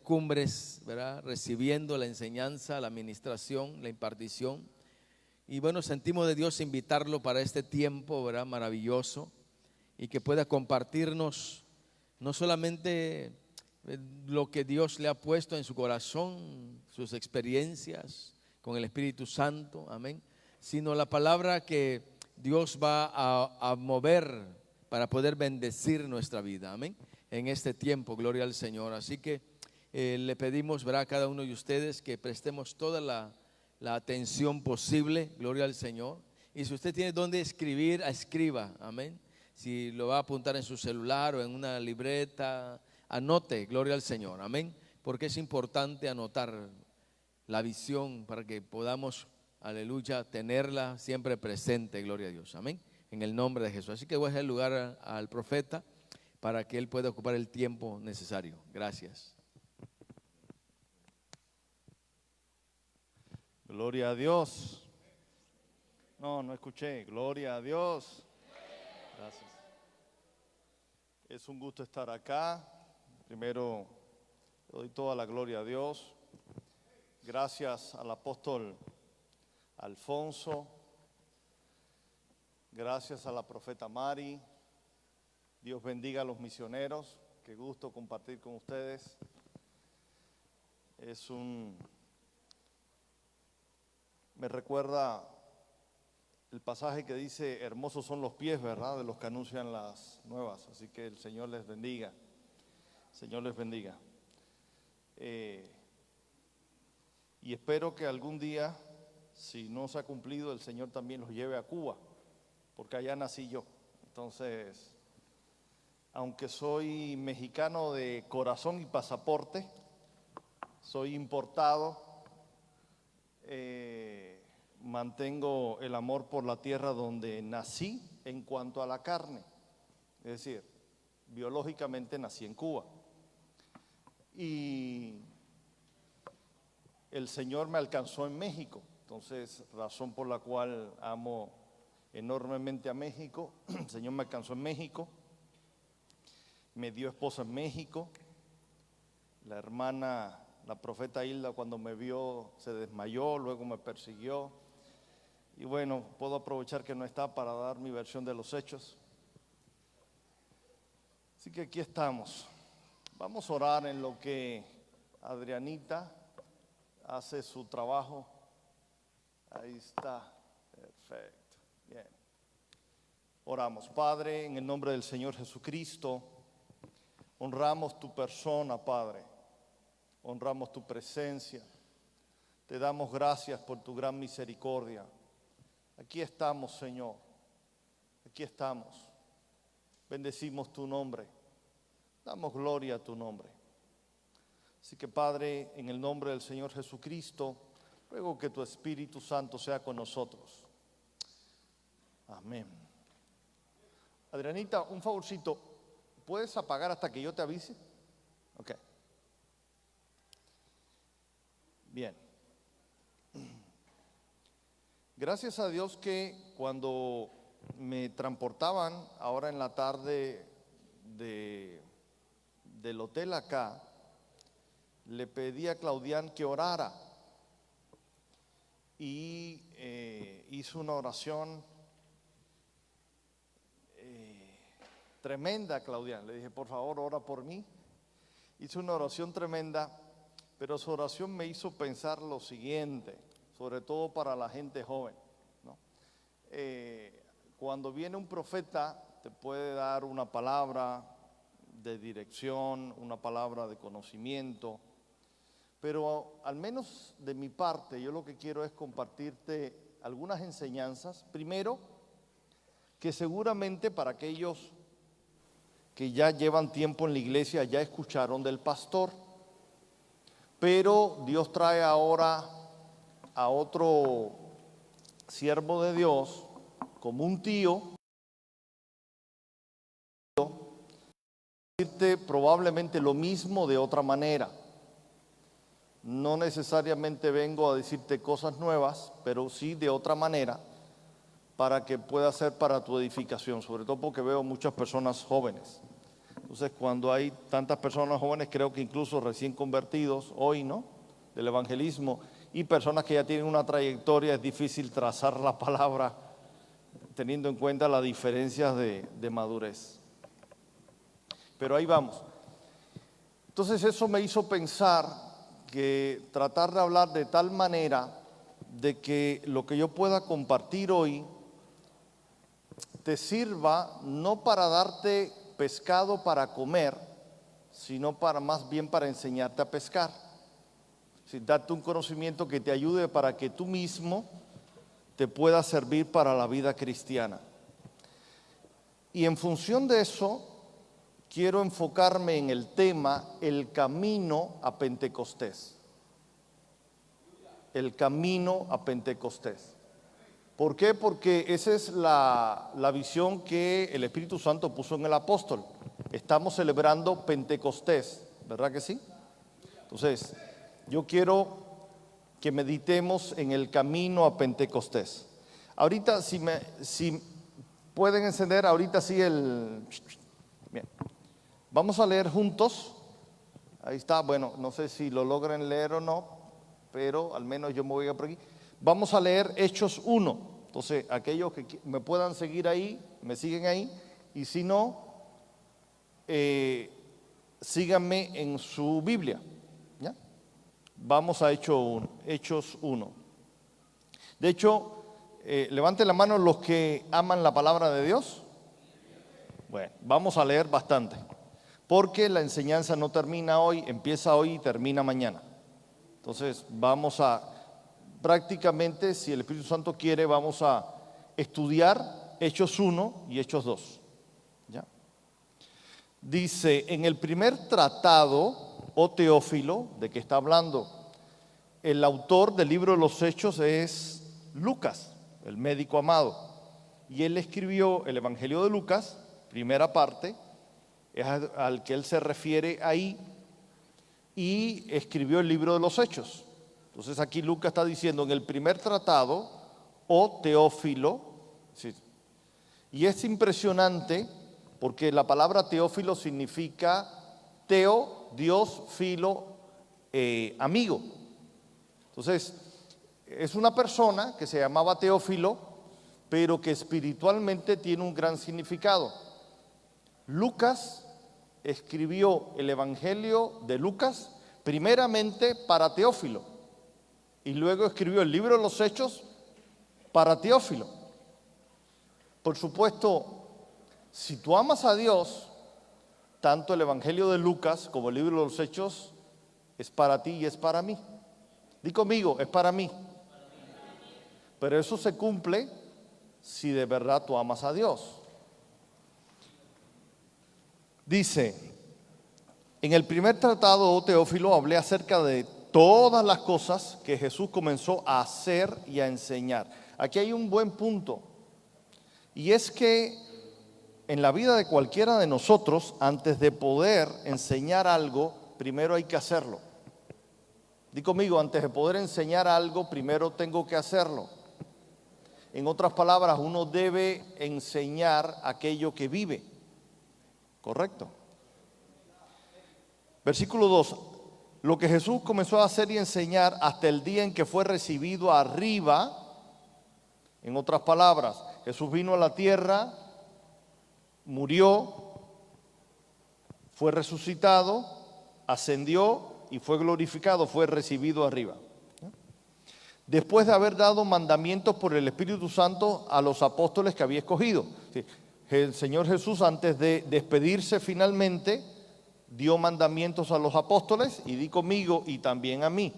cumbres, ¿verdad? Recibiendo la enseñanza, la administración, la impartición. Y bueno, sentimos de Dios invitarlo para este tiempo, ¿verdad? Maravilloso, y que pueda compartirnos no solamente lo que Dios le ha puesto en su corazón, sus experiencias con el Espíritu Santo, amén, sino la palabra que Dios va a mover para poder bendecir nuestra vida, amén, en este tiempo, gloria al Señor. Así que le pedimos, ¿verdad?, a cada uno de ustedes que prestemos toda la atención posible, gloria al Señor. Y si usted tiene donde escribir, escriba, amén. Si lo va a apuntar en su celular o en una libreta, anote, gloria al Señor, amén. Porque es importante anotar la visión para que podamos, aleluya, tenerla siempre presente, gloria a Dios, amén. En el nombre de Jesús. Así que voy a dejar el lugar al profeta para que él pueda ocupar el tiempo necesario. Gracias. Gloria a Dios. No escuché. Gloria a Dios. Gracias. Es un gusto estar acá. Primero, doy toda la gloria a Dios. Gracias al apóstol Alfonso. Gracias a la profeta Mari. Dios bendiga a los misioneros. Qué gusto compartir con ustedes. Me recuerda el pasaje que dice: hermosos son los pies, ¿verdad?, de los que anuncian las nuevas. Así que el Señor les bendiga. El Señor les bendiga. Y espero que algún día, si no se ha cumplido, el Señor también los lleve a Cuba, porque allá nací yo. Entonces, aunque soy mexicano de corazón y pasaporte, soy importado, mantengo el amor por la tierra donde nací en cuanto a la carne. Es decir, biológicamente nací en Cuba. Y el Señor me alcanzó en México. Entonces, razón por la cual amo enormemente a México. El Señor me alcanzó en México. Me dio esposa en México. La hermana, la profeta Hilda, cuando me vio se desmayó, luego me persiguió. Y bueno, puedo aprovechar que no está para dar mi versión de los hechos. Así que aquí estamos. Vamos a orar en lo que Adrianita hace su trabajo. Ahí está. Perfecto. Bien. Oramos. Padre, en el nombre del Señor Jesucristo, honramos tu persona, Padre. Honramos tu presencia. Te damos gracias por tu gran misericordia. Aquí estamos, Señor. Aquí estamos. Bendecimos tu nombre. Damos gloria a tu nombre. Así que, Padre, en el nombre del Señor Jesucristo, ruego que tu Espíritu Santo sea con nosotros. Amén. Adrianita, un favorcito. ¿Puedes apagar hasta que yo te avise? Ok. Bien. Gracias a Dios que cuando me transportaban ahora en la tarde del hotel acá, le pedí a Claudián que orara y hizo una oración tremenda, Claudián. Le dije, por favor, ora por mí. Hizo una oración tremenda, pero su oración me hizo pensar lo siguiente, sobre todo para la gente joven, ¿no? Cuando viene un profeta, te puede dar una palabra de dirección, una palabra de conocimiento, pero al menos de mi parte, yo lo que quiero es compartirte algunas enseñanzas. Primero, que seguramente para aquellos que ya llevan tiempo en la iglesia ya escucharon del pastor, pero Dios trae ahora a otro siervo de Dios como un tío, decirte probablemente lo mismo de otra manera. No necesariamente vengo a decirte cosas nuevas, pero sí de otra manera, para que pueda ser para tu edificación, sobre todo porque veo muchas personas jóvenes. Entonces, cuando hay tantas personas jóvenes, creo que incluso recién convertidos hoy, ¿no?, del evangelismo, y personas que ya tienen una trayectoria, es difícil trazar la palabra teniendo en cuenta las diferencias de madurez. Pero ahí vamos. Entonces eso me hizo pensar que tratar de hablar de tal manera de que lo que yo pueda compartir hoy te sirva no para darte pescado para comer, sino más bien para enseñarte a pescar. Darte un conocimiento que te ayude para que tú mismo te pueda servir para la vida cristiana. Y en función de eso, quiero enfocarme en el tema, el camino a Pentecostés. El camino a Pentecostés. ¿Por qué? Porque esa es la visión que el Espíritu Santo puso en el apóstol. Estamos celebrando Pentecostés, ¿verdad que sí? Entonces, yo quiero que meditemos en el camino a Pentecostés. Ahorita, si pueden encender, ahorita sí el... Bien. Vamos a leer juntos. Ahí está, bueno, no sé si lo logran leer o no, pero al menos yo me voy a por aquí. Vamos a leer Hechos 1. Entonces, aquellos que me puedan seguir ahí, me siguen ahí. Y si no, síganme en su Biblia. ¿Ya? Vamos a Hechos 1. De hecho, levanten la mano los que aman la palabra de Dios. Bueno, vamos a leer bastante, porque la enseñanza no termina hoy, empieza hoy y termina mañana. Entonces prácticamente, si el Espíritu Santo quiere, vamos a estudiar Hechos 1 y Hechos 2. ¿Ya? Dice, en el primer tratado, oh Teófilo, ¿de qué está hablando? El autor del libro de los Hechos es Lucas, el médico amado. Y él escribió el Evangelio de Lucas, primera parte, es al que él se refiere ahí, y escribió el libro de los Hechos. Entonces aquí Lucas está diciendo, en el primer tratado, oh Teófilo, sí, y es impresionante porque la palabra Teófilo significa Teo, Dios, filo, amigo. Entonces, es una persona que se llamaba Teófilo, pero que espiritualmente tiene un gran significado. Lucas escribió el Evangelio de Lucas primeramente para Teófilo y luego escribió el libro de los Hechos para Teófilo. Por supuesto, si tú amas a Dios, tanto el Evangelio de Lucas como el libro de los Hechos es para ti y es para mí. Di conmigo, es para mí. Pero eso se cumple si de verdad tú amas a Dios. Dice, en el primer tratado, oh Teófilo, hablé acerca de todas las cosas que Jesús comenzó a hacer y a enseñar. Aquí hay un buen punto, y es que en la vida de cualquiera de nosotros, antes de poder enseñar algo, primero hay que hacerlo. Di conmigo, antes de poder enseñar algo, primero tengo que hacerlo. En otras palabras, uno debe enseñar aquello que vive. ¿Correcto? Versículo 2. Lo que Jesús comenzó a hacer y enseñar hasta el día en que fue recibido arriba. En otras palabras, Jesús vino a la tierra, murió, fue resucitado, ascendió y fue glorificado, fue recibido arriba. Después de haber dado mandamientos por el Espíritu Santo a los apóstoles que había escogido. El Señor Jesús, antes de despedirse finalmente, dio mandamientos a los apóstoles, y di conmigo, y también a mí.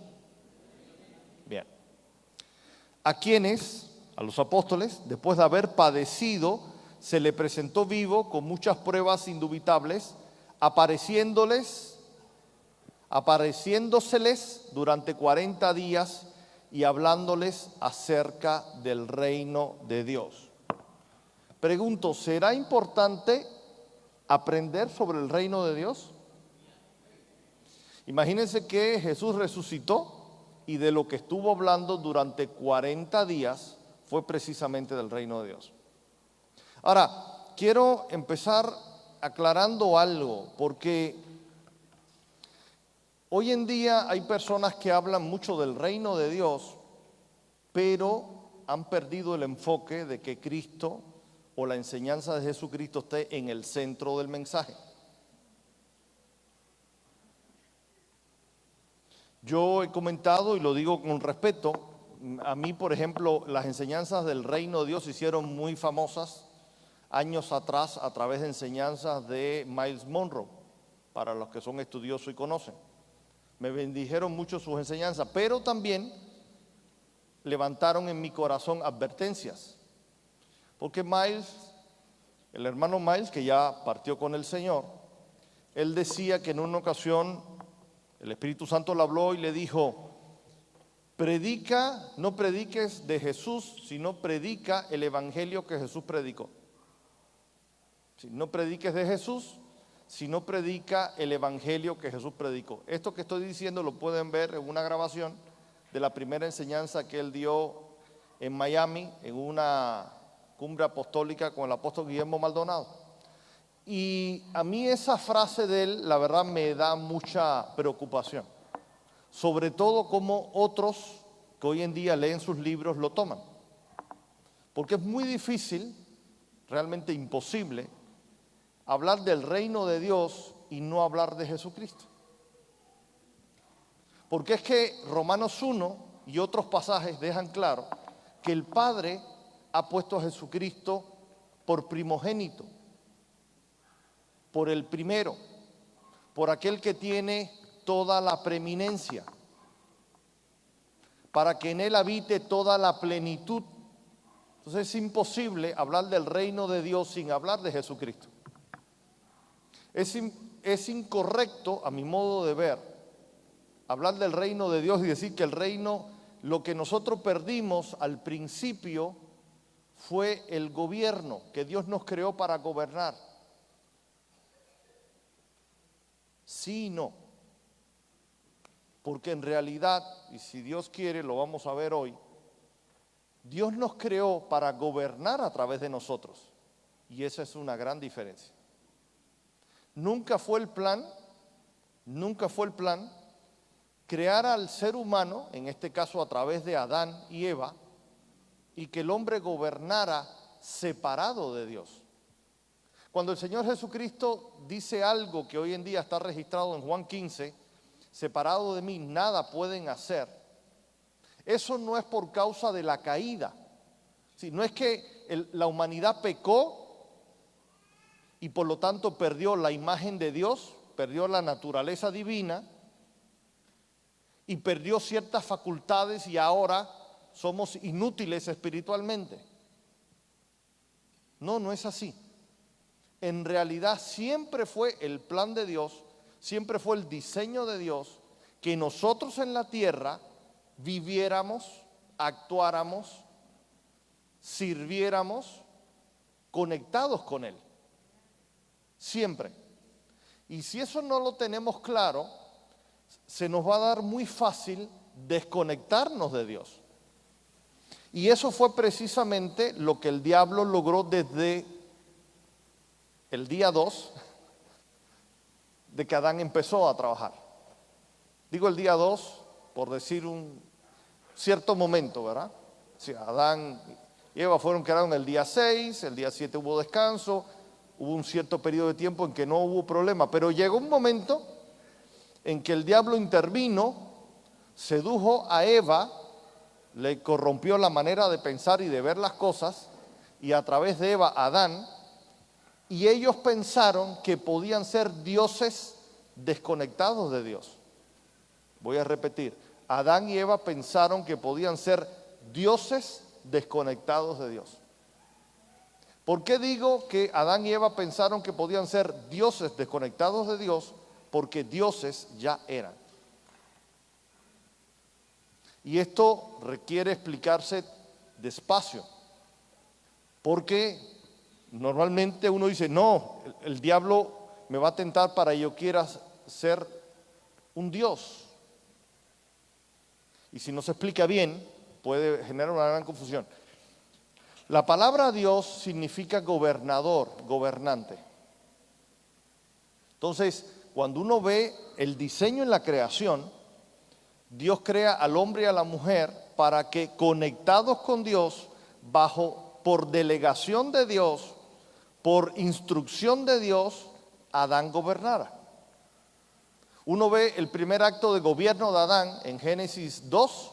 Bien. A quienes, a los apóstoles, después de haber padecido, se le presentó vivo con muchas pruebas indubitables, apareciéndoseles durante 40 días y hablándoles acerca del reino de Dios. Pregunto, ¿será importante aprender sobre el reino de Dios? Imagínense que Jesús resucitó y de lo que estuvo hablando durante 40 días fue precisamente del reino de Dios. Ahora, quiero empezar aclarando algo, porque hoy en día hay personas que hablan mucho del reino de Dios, pero han perdido el enfoque de que Cristo o la enseñanza de Jesucristo esté en el centro del mensaje. Yo he comentado y lo digo con respeto, a mí, por ejemplo, las enseñanzas del reino de Dios se hicieron muy famosas años atrás a través de enseñanzas de Myles Munroe, para los que son estudiosos y conocen. Me bendijeron mucho sus enseñanzas, pero también levantaron en mi corazón advertencias, porque Myles, el hermano Myles, que ya partió con el Señor, él decía que en una ocasión el Espíritu Santo le habló y le dijo: predica, no prediques de Jesús, sino predica el evangelio que Jesús predicó. No prediques de Jesús, sino predica el evangelio que Jesús predicó. Esto que estoy diciendo lo pueden ver en una grabación de la primera enseñanza que él dio en Miami, en una cumbre apostólica con el apóstol Guillermo Maldonado. Y a mí esa frase de él, la verdad, me da mucha preocupación, sobre todo como otros que hoy en día leen sus libros lo toman, porque es muy difícil, realmente imposible, hablar del reino de Dios y no hablar de Jesucristo. Porque es que Romanos 1 y otros pasajes dejan claro que el Padre ha puesto a Jesucristo por primogénito, por el primero, por aquel que tiene toda la preeminencia, para que en él habite toda la plenitud. Entonces es imposible hablar del reino de Dios sin hablar de Jesucristo. Es incorrecto, a mi modo de ver, hablar del reino de Dios y decir que el reino, lo que nosotros perdimos al principio fue el gobierno, que Dios nos creó para gobernar. Sí y no. Porque en realidad, y si Dios quiere, lo vamos a ver hoy, Dios nos creó para gobernar a través de nosotros. Y esa es una gran diferencia. Nunca fue el plan crear al ser humano, en este caso a través de Adán y Eva, y que el hombre gobernara separado de Dios. Cuando el Señor Jesucristo dice algo que hoy en día está registrado en Juan 15, separado de mí nada pueden hacer, eso no es por causa de la caída. Sí, no es que la humanidad pecó y por lo tanto perdió la imagen de Dios, perdió la naturaleza divina y perdió ciertas facultades y ahora somos inútiles espiritualmente. No, no es así. En realidad siempre fue el plan de Dios, siempre fue el diseño de Dios que nosotros en la tierra viviéramos, actuáramos, sirviéramos, conectados con Él. Siempre. Y si eso no lo tenemos claro, se nos va a dar muy fácil desconectarnos de Dios. Y eso fue precisamente lo que el diablo logró desde el día 2 de que Adán empezó a trabajar. Digo el día 2 por decir un cierto momento, ¿verdad? O sea, Adán y Eva fueron creados en el día 6, el día 7 hubo descanso, hubo un cierto periodo de tiempo en que no hubo problema, pero llegó un momento en que el diablo intervino, sedujo a Eva, le corrompió la manera de pensar y de ver las cosas, y a través de Eva, Adán, y ellos pensaron que podían ser dioses desconectados de Dios. Voy a repetir, Adán y Eva pensaron que podían ser dioses desconectados de Dios. ¿Por qué digo que Adán y Eva pensaron que podían ser dioses desconectados de Dios? Porque dioses ya eran. Y esto requiere explicarse despacio, porque normalmente uno dice, no, el diablo me va a tentar para que yo quiera ser un Dios. Y si no se explica bien, puede generar una gran confusión. La palabra Dios significa gobernador, gobernante. Entonces, cuando uno ve el diseño en la creación, Dios crea al hombre y a la mujer para que, conectados con Dios, por delegación de Dios, por instrucción de Dios, Adán gobernara. Uno ve el primer acto de gobierno de Adán en Génesis 2,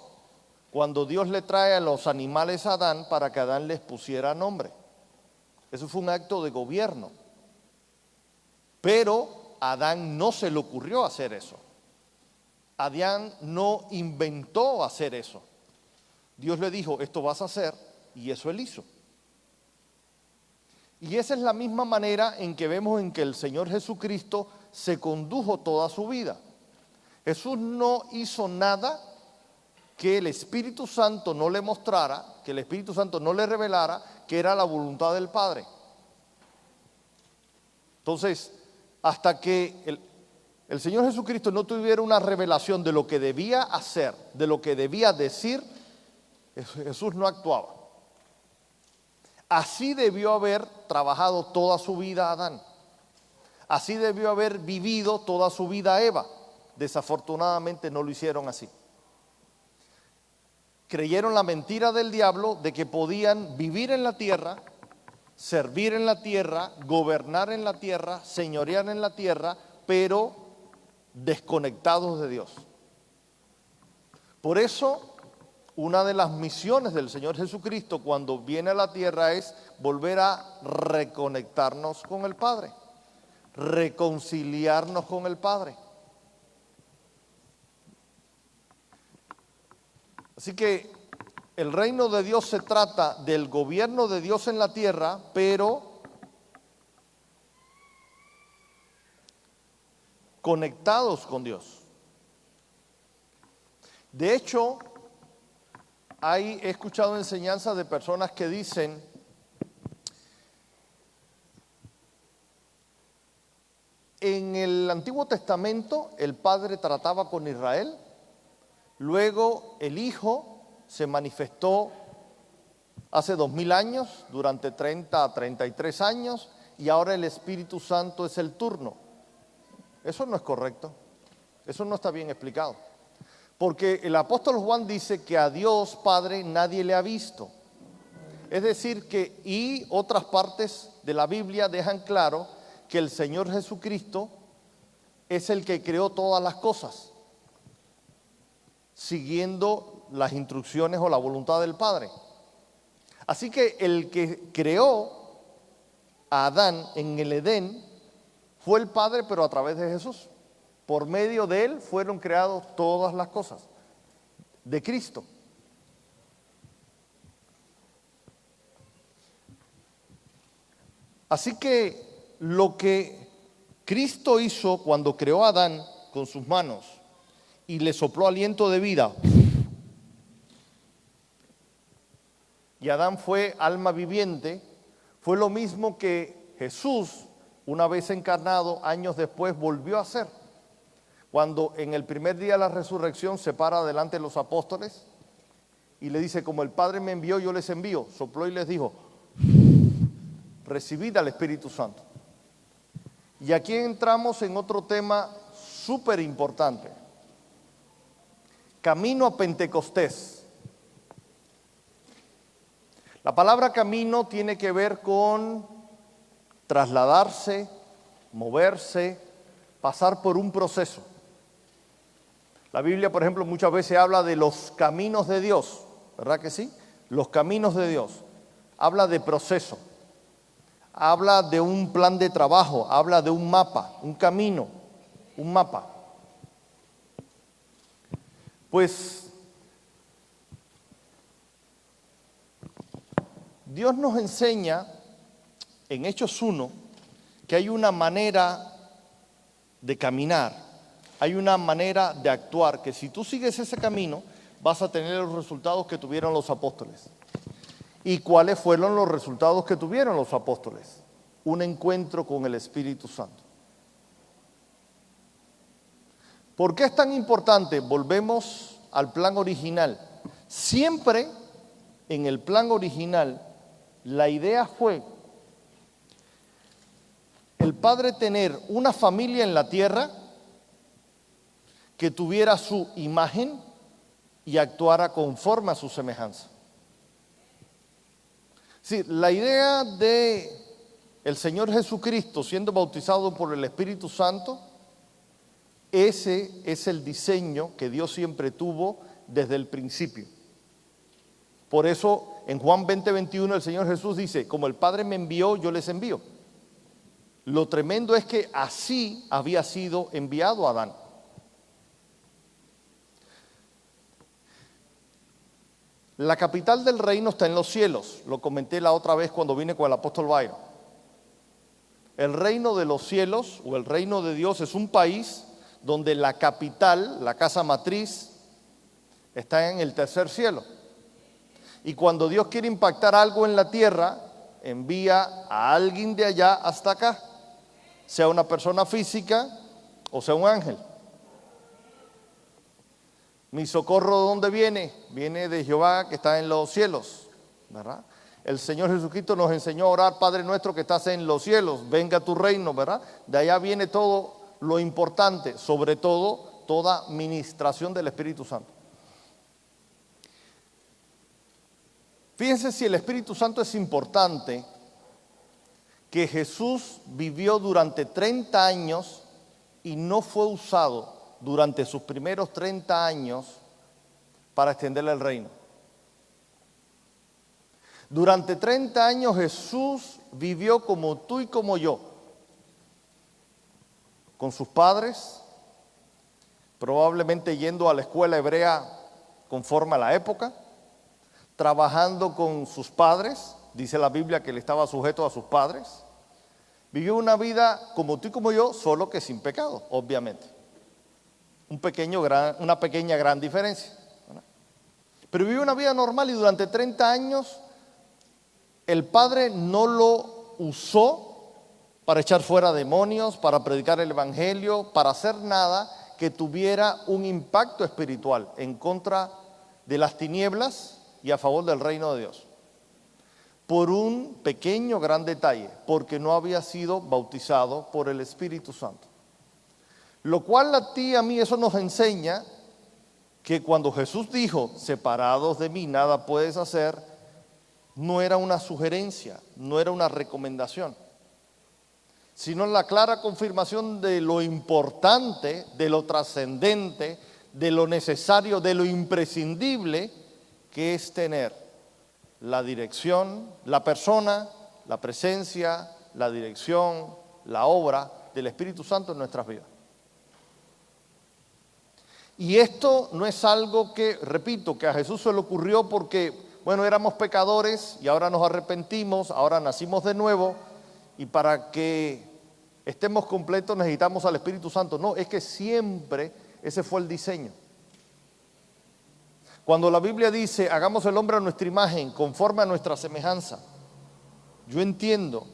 cuando Dios le trae a los animales a Adán para que Adán les pusiera nombre. Eso fue un acto de gobierno. Pero a Adán no se le ocurrió hacer eso. Adán no inventó hacer eso. Dios le dijo, esto vas a hacer, y eso él hizo. Y esa es la misma manera en que vemos en que el Señor Jesucristo se condujo toda su vida. Jesús no hizo nada que el Espíritu Santo no le mostrara, que el Espíritu Santo no le revelara que era la voluntad del Padre. Entonces, hasta que el Señor Jesucristo no tuviera una revelación de lo que debía hacer, de lo que debía decir, Jesús no actuaba. Así debió haber trabajado toda su vida Adán. Así debió haber vivido toda su vida Eva. Desafortunadamente no lo hicieron así. Creyeron la mentira del diablo de que podían vivir en la tierra, servir en la tierra, gobernar en la tierra, señorear en la tierra, pero desconectados de Dios. Por eso, una de las misiones del Señor Jesucristo cuando viene a la tierra es volver a reconectarnos con el Padre, reconciliarnos con el Padre. Así que el reino de Dios se trata del gobierno de Dios en la tierra, pero conectados con Dios. De hecho, he escuchado enseñanzas de personas que dicen, en el Antiguo Testamento el Padre trataba con Israel, luego el Hijo se manifestó hace 2000 años, durante 30 a 33 años, y ahora el Espíritu Santo es el turno. Eso no es correcto, eso no está bien explicado. Porque el apóstol Juan dice que a Dios Padre nadie le ha visto. Es decir que, y otras partes de la Biblia dejan claro que el Señor Jesucristo es el que creó todas las cosas, siguiendo las instrucciones o la voluntad del Padre. Así que el que creó a Adán en el Edén fue el Padre, pero a través de Jesús. Por medio de él fueron creadas todas las cosas, de Cristo. Así que lo que Cristo hizo cuando creó a Adán con sus manos y le sopló aliento de vida, y Adán fue alma viviente, fue lo mismo que Jesús, una vez encarnado, años después volvió a hacer. Cuando en el primer día de la resurrección se para delante de los apóstoles y le dice, como el Padre me envió, yo les envío. Sopló y les dijo, recibid al Espíritu Santo. Y aquí entramos en otro tema súper importante. Camino a Pentecostés. La palabra camino tiene que ver con trasladarse, moverse, pasar por un proceso. La Biblia, por ejemplo, muchas veces habla de los caminos de Dios, ¿verdad que sí? Los caminos de Dios. Habla de proceso, habla de un plan de trabajo, habla de un mapa, un camino, un mapa. Pues Dios nos enseña en Hechos 1 que hay una manera de caminar. Hay una manera de actuar que si tú sigues ese camino vas a tener los resultados que tuvieron los apóstoles. ¿Y cuáles fueron los resultados que tuvieron los apóstoles? Un encuentro con el Espíritu Santo. ¿Por qué es tan importante? Volvemos al plan original. Siempre en el plan original la idea fue el Padre tener una familia en la tierra que tuviera su imagen y actuara conforme a su semejanza. Sí, la idea de el Señor Jesucristo siendo bautizado por el Espíritu Santo, ese es el diseño que Dios siempre tuvo desde el principio. Por eso en Juan 20:21 el Señor Jesús dice, como el Padre me envió, yo les envío. Lo tremendo es que así había sido enviado Adán. La capital del reino está en los cielos, lo comenté la otra vez cuando vine con el apóstol Byron. El reino de los cielos o el reino de Dios es un país donde la capital, la casa matriz, está en el tercer cielo. Y cuando Dios quiere impactar algo en la tierra, envía a alguien de allá hasta acá, sea una persona física o sea un ángel. Mi socorro, ¿de dónde viene? Viene de Jehová que está en los cielos, ¿verdad? El Señor Jesucristo nos enseñó a orar, Padre nuestro que estás en los cielos, venga tu reino, ¿verdad? De allá viene todo lo importante, sobre todo toda ministración del Espíritu Santo. Fíjense si el Espíritu Santo es importante, que Jesús vivió durante 30 años y no fue usado durante sus primeros 30 años para extenderle el reino. Durante 30 años Jesús vivió como tú y como yo, con sus padres, probablemente yendo a la escuela hebrea conforme a la época, trabajando con sus padres, dice la Biblia que él estaba sujeto a sus padres. Vivió una vida como tú y como yo, solo que sin pecado, obviamente. Una pequeña gran diferencia, ¿verdad? Pero vivió una vida normal y durante 30 años el Padre no lo usó para echar fuera demonios, para predicar el Evangelio, para hacer nada que tuviera un impacto espiritual en contra de las tinieblas y a favor del reino de Dios. Por un pequeño gran detalle, porque no había sido bautizado por el Espíritu Santo. Lo cual a ti y a mí eso nos enseña que cuando Jesús dijo, separados de mí nada puedes hacer, no era una sugerencia, no era una recomendación, sino la clara confirmación de lo importante, de lo trascendente, de lo necesario, de lo imprescindible que es tener la dirección, la persona, la presencia, la dirección, la obra del Espíritu Santo en nuestras vidas. Y esto no es algo que, repito, que a Jesús se le ocurrió porque, bueno, éramos pecadores y ahora nos arrepentimos, ahora nacimos de nuevo y para que estemos completos necesitamos al Espíritu Santo. No, es que siempre ese fue el diseño. Cuando la Biblia dice, hagamos el hombre a nuestra imagen, conforme a nuestra semejanza, yo entiendo,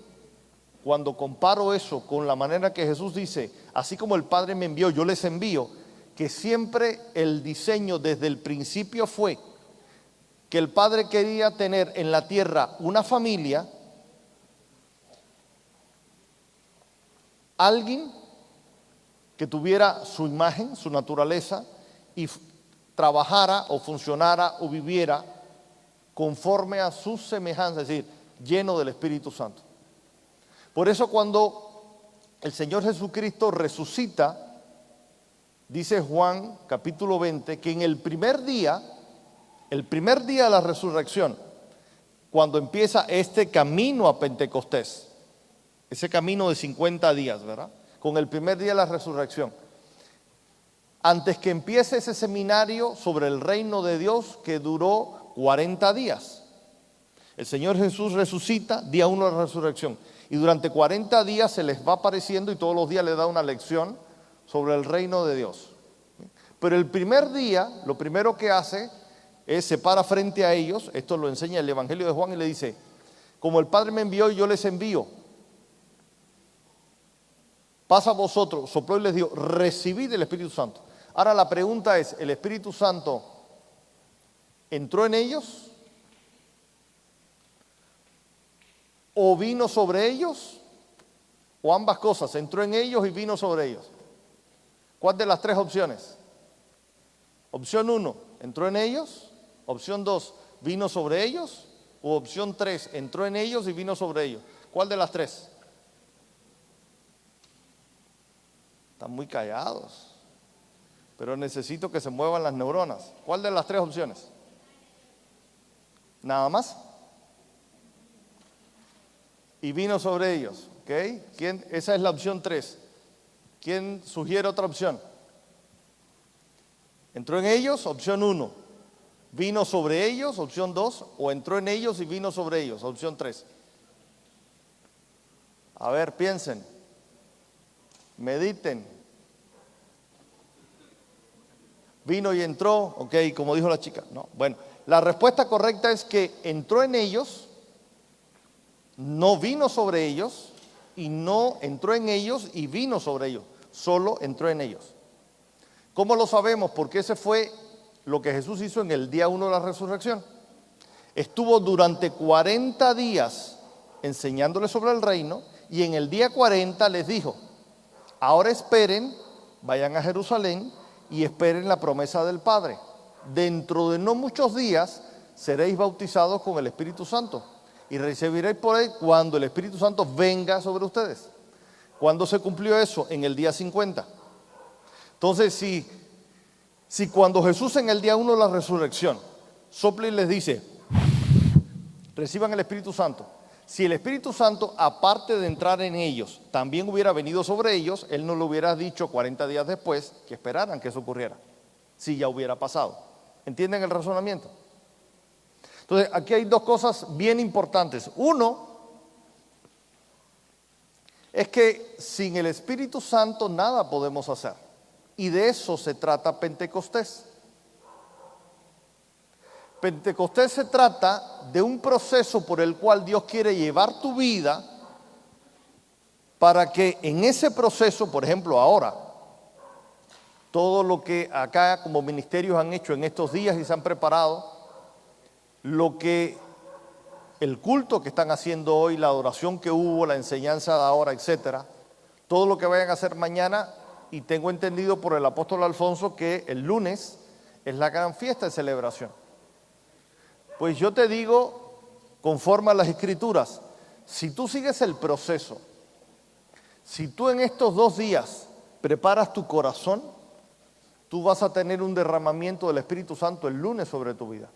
cuando comparo eso con la manera que Jesús dice, así como el Padre me envió, yo les envío, que siempre el diseño desde el principio fue que el Padre quería tener en la tierra una familia, alguien que tuviera su imagen, su naturaleza y trabajara o funcionara o viviera conforme a su semejanza, es decir, lleno del Espíritu Santo. Por eso cuando el Señor Jesucristo resucita, dice Juan capítulo 20, que en el primer día de la resurrección, cuando empieza este camino a Pentecostés, ese camino de 50 días, ¿verdad? Con el primer día de la resurrección, antes que empiece ese seminario sobre el reino de Dios que duró 40 días. El Señor Jesús resucita, día 1 de la resurrección, y durante 40 días se les va apareciendo y todos los días les da una lección sobre el reino de Dios. Pero el primer día, lo primero que hace es se para frente a ellos, esto lo enseña el Evangelio de Juan y le dice, como el Padre me envió y yo les envío, pasa a vosotros, sopló y les dijo, recibid el Espíritu Santo. Ahora la pregunta es, ¿el Espíritu Santo entró en ellos? ¿O vino sobre ellos? O ambas cosas, entró en ellos y vino sobre ellos. ¿Cuál de las tres opciones? Opción 1, entró en ellos. Opción 2, vino sobre ellos. O opción 3, entró en ellos y vino sobre ellos. ¿Cuál de las tres? Están muy callados, pero necesito que se muevan las neuronas. ¿Cuál de las tres opciones? ¿Nada más? Y vino sobre ellos, ¿ok? Esa es la opción 3. ¿Quién sugiere otra opción? Entró en ellos, opción 1. Vino sobre ellos, opción 2. O entró en ellos y vino sobre ellos, opción 3. A ver, piensen. Mediten. Vino y entró, ok, como dijo la chica. No, bueno, la respuesta correcta es que entró en ellos, no vino sobre ellos, y no entró en ellos y vino sobre ellos. Solo entró en ellos. ¿Cómo lo sabemos? Porque ese fue lo que Jesús hizo en el día 1 de la resurrección. Estuvo durante 40 días enseñándoles sobre el reino, y en el día 40 les dijo: ahora esperen, vayan a Jerusalén y esperen la promesa del Padre. Dentro de no muchos días seréis bautizados con el Espíritu Santo y recibiréis por él cuando el Espíritu Santo venga sobre ustedes. ¿Cuándo se cumplió eso? En el día 50. Entonces, si cuando Jesús en el día 1 de la resurrección sopla y les dice: reciban el Espíritu Santo, si el Espíritu Santo, aparte de entrar en ellos, también hubiera venido sobre ellos, Él no lo hubiera dicho 40 días después que esperaran que eso ocurriera, si ya hubiera pasado. ¿Entienden el razonamiento? Entonces, aquí hay dos cosas bien importantes. Uno, es que sin el Espíritu Santo nada podemos hacer. Y de eso se trata Pentecostés. Pentecostés se trata de un proceso por el cual Dios quiere llevar tu vida para que en ese proceso, por ejemplo, ahora, todo lo que acá como ministerios han hecho en estos días y se han preparado, lo que el culto que están haciendo hoy, la adoración que hubo, la enseñanza de ahora, etcétera, todo lo que vayan a hacer mañana, y tengo entendido por el apóstol Alfonso que el lunes es la gran fiesta de celebración. Pues yo te digo, conforme a las Escrituras, si tú sigues el proceso, si tú en estos 2 días preparas tu corazón, tú vas a tener un derramamiento del Espíritu Santo el lunes sobre tu vida.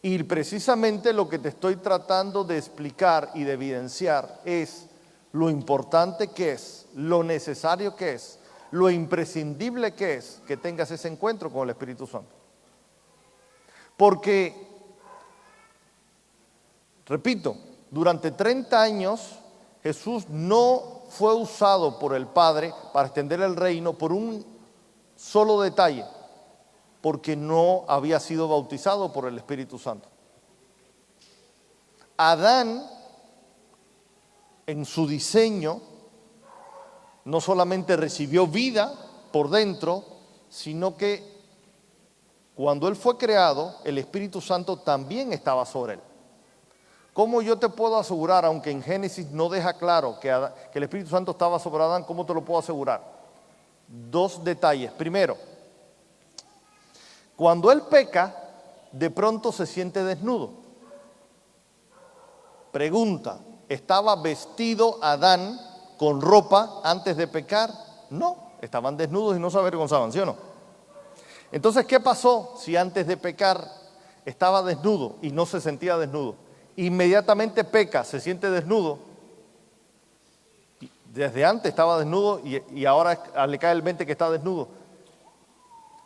Y precisamente lo que te estoy tratando de explicar y de evidenciar es lo importante que es, lo necesario que es, lo imprescindible que es que tengas ese encuentro con el Espíritu Santo. Porque, repito, durante 30 años Jesús no fue usado por el Padre para extender el reino por un solo detalle: porque no había sido bautizado por el Espíritu Santo. Adán, en su diseño, no solamente recibió vida por dentro, sino que cuando él fue creado, el Espíritu Santo también estaba sobre él. ¿Cómo yo te puedo asegurar, aunque en Génesis no deja claro que el Espíritu Santo estaba sobre Adán, cómo te lo puedo asegurar? 2 detalles. Primero, cuando él peca, de pronto se siente desnudo. Pregunta: ¿estaba vestido Adán con ropa antes de pecar? No, estaban desnudos y no se avergonzaban, ¿sí o no? Entonces, ¿qué pasó si antes de pecar estaba desnudo y no se sentía desnudo? Inmediatamente peca, se siente desnudo. Desde antes estaba desnudo y ahora le cae el 20 que está desnudo.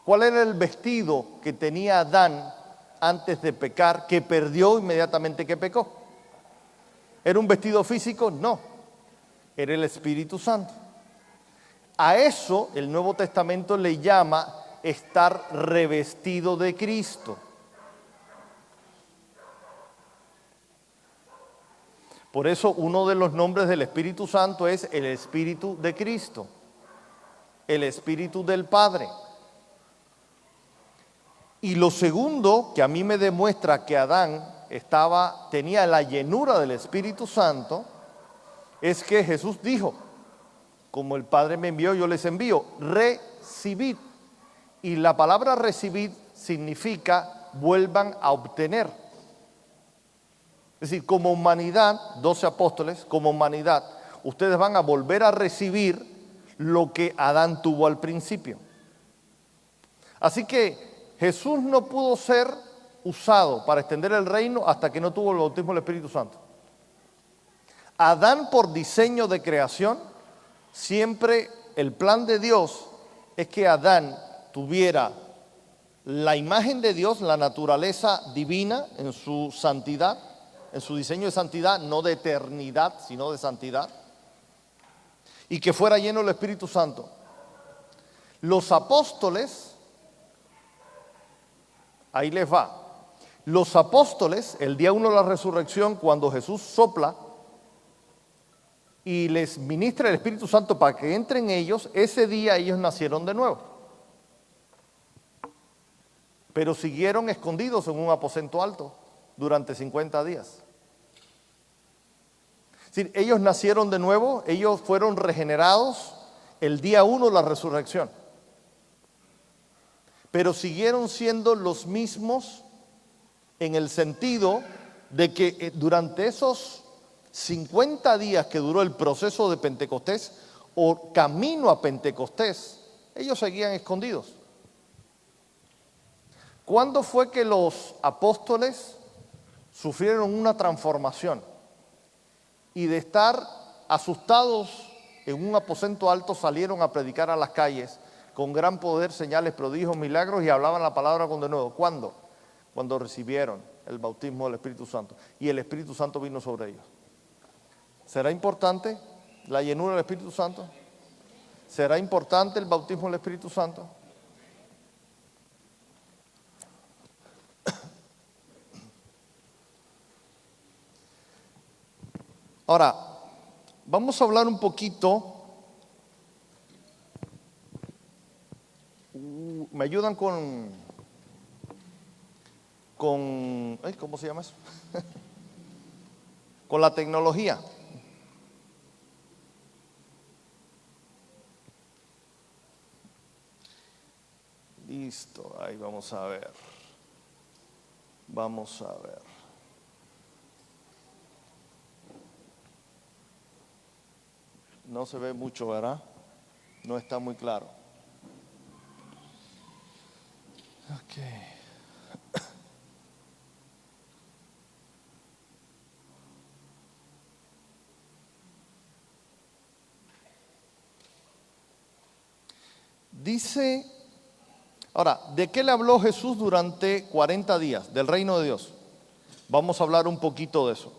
¿Cuál era el vestido que tenía Adán antes de pecar, que perdió inmediatamente que pecó? ¿Era un vestido físico? No, era el Espíritu Santo. A eso el Nuevo Testamento le llama estar revestido de Cristo. Por eso uno de los nombres del Espíritu Santo es el Espíritu de Cristo, el Espíritu del Padre. Y lo segundo que a mí me demuestra que Adán tenía la llenura del Espíritu Santo, es que Jesús dijo, como el Padre me envió, yo les envío, recibid. Y la palabra recibid significa vuelvan a obtener. Es decir, como humanidad, 12 apóstoles, como humanidad, ustedes van a volver a recibir lo que Adán tuvo al principio. Así que Jesús no pudo ser usado para extender el reino hasta que no tuvo el bautismo del Espíritu Santo. Adán, por diseño de creación, siempre el plan de Dios es que Adán tuviera la imagen de Dios, la naturaleza divina en su santidad, en su diseño de santidad, no de eternidad, sino de santidad, y que fuera lleno del Espíritu Santo. Los apóstoles, ahí les va, los apóstoles, el día 1 de la resurrección, cuando Jesús sopla y les ministra el Espíritu Santo para que entren ellos, ese día ellos nacieron de nuevo. Pero siguieron escondidos en un aposento alto durante 50 días. Es decir, ellos nacieron de nuevo, ellos fueron regenerados el día 1 de la resurrección. Pero siguieron siendo los mismos en el sentido de que durante esos 50 días que duró el proceso de Pentecostés o camino a Pentecostés, ellos seguían escondidos. ¿Cuándo fue que los apóstoles sufrieron una transformación? Y de estar asustados en un aposento alto salieron a predicar a las calles con gran poder, señales, prodigios, milagros y hablaban la palabra con denuedo. ¿Cuándo? Cuando recibieron el bautismo del Espíritu Santo y el Espíritu Santo vino sobre ellos. ¿Será importante la llenura del Espíritu Santo? ¿Será importante el bautismo del Espíritu Santo? Ahora, vamos a hablar un poquito. ¿Me ayudan con ¿cómo se llama eso? Con la tecnología. Listo, ahí vamos a ver. Vamos a ver. No se ve mucho, ¿verdad? No está muy claro. Ok. Dice, ahora, ¿de qué le habló Jesús durante 40 días? Del reino de Dios. Vamos a hablar un poquito de eso.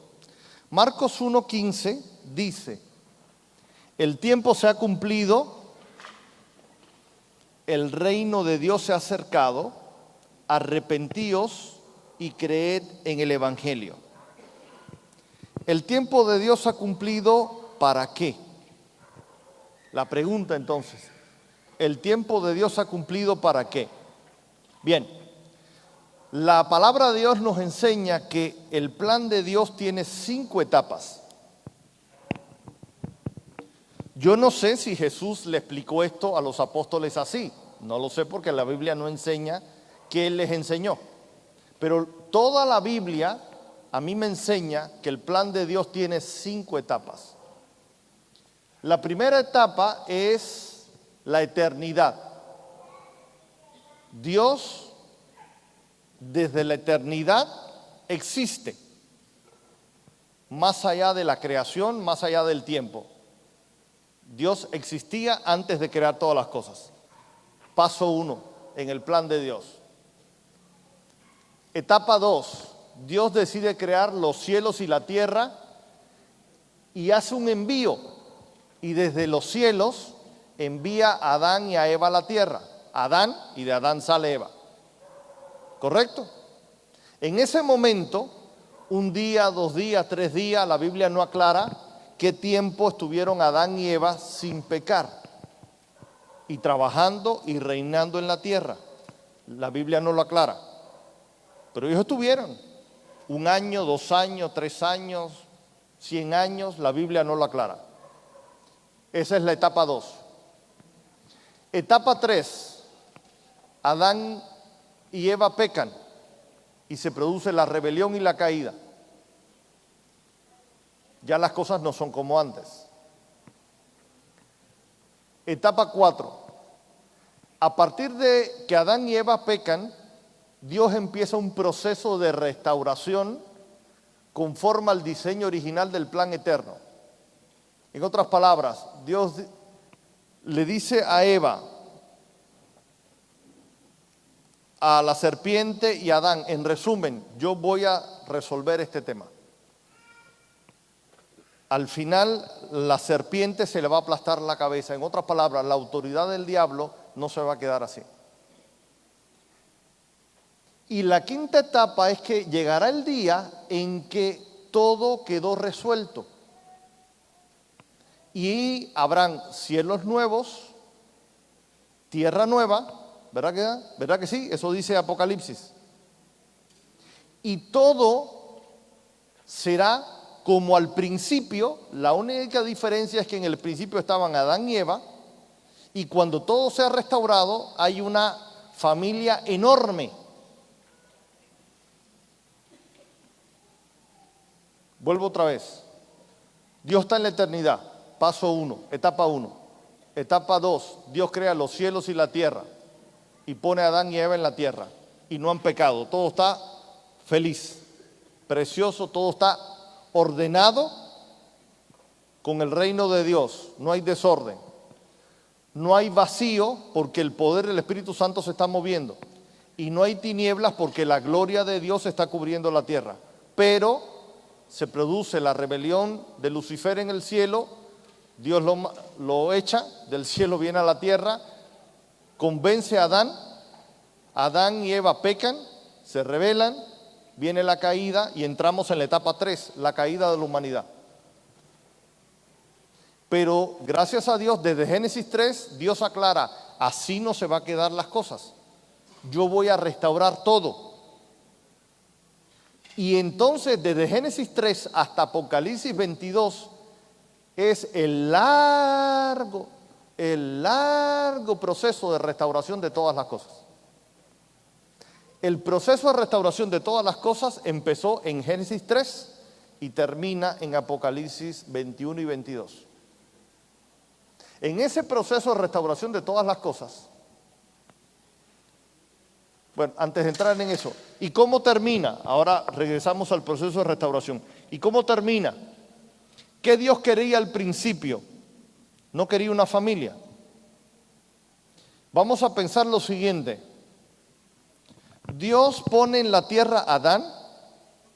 Marcos 1:15 dice, el tiempo se ha cumplido, el reino de Dios se ha acercado, arrepentíos y creed en el Evangelio. El tiempo de Dios se ha cumplido, ¿para qué? La pregunta entonces, ¿el tiempo de Dios se ha cumplido para qué? Bien, la palabra de Dios nos enseña que el plan de Dios tiene 5 etapas. Yo no sé si Jesús le explicó esto a los apóstoles así, no lo sé porque la Biblia no enseña que Él les enseñó, pero toda la Biblia a mí me enseña que el plan de Dios tiene 5 etapas. La primera etapa es la eternidad. Dios desde la eternidad existe, más allá de la creación, más allá del tiempo. Dios existía antes de crear todas las cosas. Paso 1 en el plan de Dios. Etapa 2, Dios decide crear los cielos y la tierra y hace un envío. Y desde los cielos envía a Adán y a Eva a la tierra. Adán, y de Adán sale Eva. ¿Correcto? En ese momento, un día, 2 días, 3 días, la Biblia no aclara qué tiempo estuvieron Adán y Eva sin pecar y trabajando y reinando en la tierra. La Biblia no lo aclara, pero ellos estuvieron. 1 año, 2 años, 3 años, 100 años, la Biblia no lo aclara. Esa es la etapa 2. Etapa 3, Adán y Eva pecan y se produce la rebelión y la caída. Ya las cosas no son como antes. Etapa 4, a partir de que Adán y Eva pecan, Dios empieza un proceso de restauración conforme al diseño original del plan eterno. En otras palabras, Dios le dice a Eva, a la serpiente y a Adán, en resumen, yo voy a resolver este tema. Al final, la serpiente se le va a aplastar la cabeza. En otras palabras, la autoridad del diablo no se va a quedar así. Y la quinta etapa es que llegará el día en que todo quedó resuelto. Y habrán cielos nuevos, tierra nueva, ¿verdad que sí? Eso dice Apocalipsis. Y todo será como al principio. La única diferencia es que en el principio estaban Adán y Eva, y cuando todo sea restaurado hay una familia enorme. Vuelvo otra vez. Dios está en la eternidad. Paso 1, etapa 1. Etapa 2, Dios crea los cielos y la tierra y pone a Adán y Eva en la tierra y no han pecado. Todo está feliz, precioso, todo está ordenado con el reino de Dios. No hay desorden, no hay vacío porque el poder del Espíritu Santo se está moviendo, y no hay tinieblas porque la gloria de Dios está cubriendo la tierra. Pero se produce la rebelión de Lucifer en el cielo. Dios lo echa, del cielo viene a la tierra, convence a Adán. Adán y Eva pecan, se rebelan, viene la caída y entramos en la etapa 3, la caída de la humanidad. Pero gracias a Dios, desde Génesis 3, Dios aclara, así no se va a quedar las cosas. Yo voy a restaurar todo. Y entonces desde Génesis 3 hasta Apocalipsis 22 es el largo proceso de restauración de todas las cosas. El proceso de restauración de todas las cosas empezó en Génesis 3 y termina en Apocalipsis 21 y 22. En ese proceso de restauración de todas las cosas, bueno, antes de entrar en eso, ¿y cómo termina? Ahora regresamos al proceso de restauración. ¿Y cómo termina? ¿Qué Dios quería al principio? No quería una familia. Vamos a pensar lo siguiente. Dios pone en la tierra a Adán,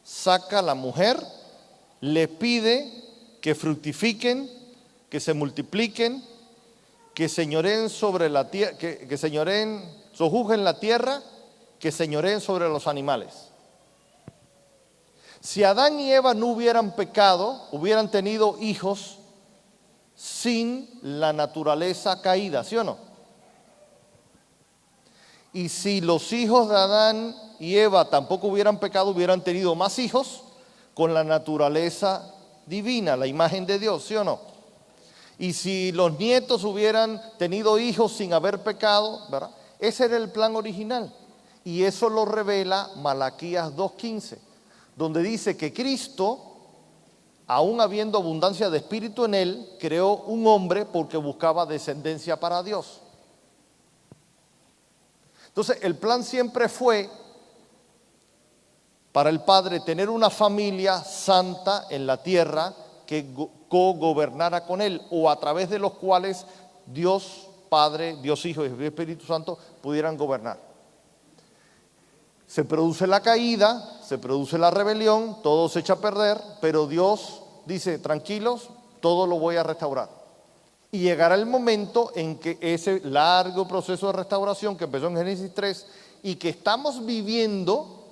saca a la mujer, le pide que fructifiquen, que se multipliquen, que señoreen sobre la tierra, que señoreen, sojuzguen la tierra, que señoreen sobre los animales. Si Adán y Eva no hubieran pecado, hubieran tenido hijos sin la naturaleza caída, ¿sí o no? Y si los hijos de Adán y Eva tampoco hubieran pecado, hubieran tenido más hijos con la naturaleza divina, la imagen de Dios, ¿sí o no? Y si los nietos hubieran tenido hijos sin haber pecado, ¿verdad? Ese era el plan original. Y eso lo revela Malaquías 2:15, donde dice que Cristo, aún habiendo abundancia de espíritu en él, creó un hombre porque buscaba descendencia para Dios. Entonces, el plan siempre fue para el Padre tener una familia santa en la tierra que co-gobernara con él, o a través de los cuales Dios Padre, Dios Hijo y Espíritu Santo pudieran gobernar. Se produce la caída, se produce la rebelión, todo se echa a perder, pero Dios dice, tranquilos, todo lo voy a restaurar. Y llegará el momento en que ese largo proceso de restauración que empezó en Génesis 3 y que estamos viviendo,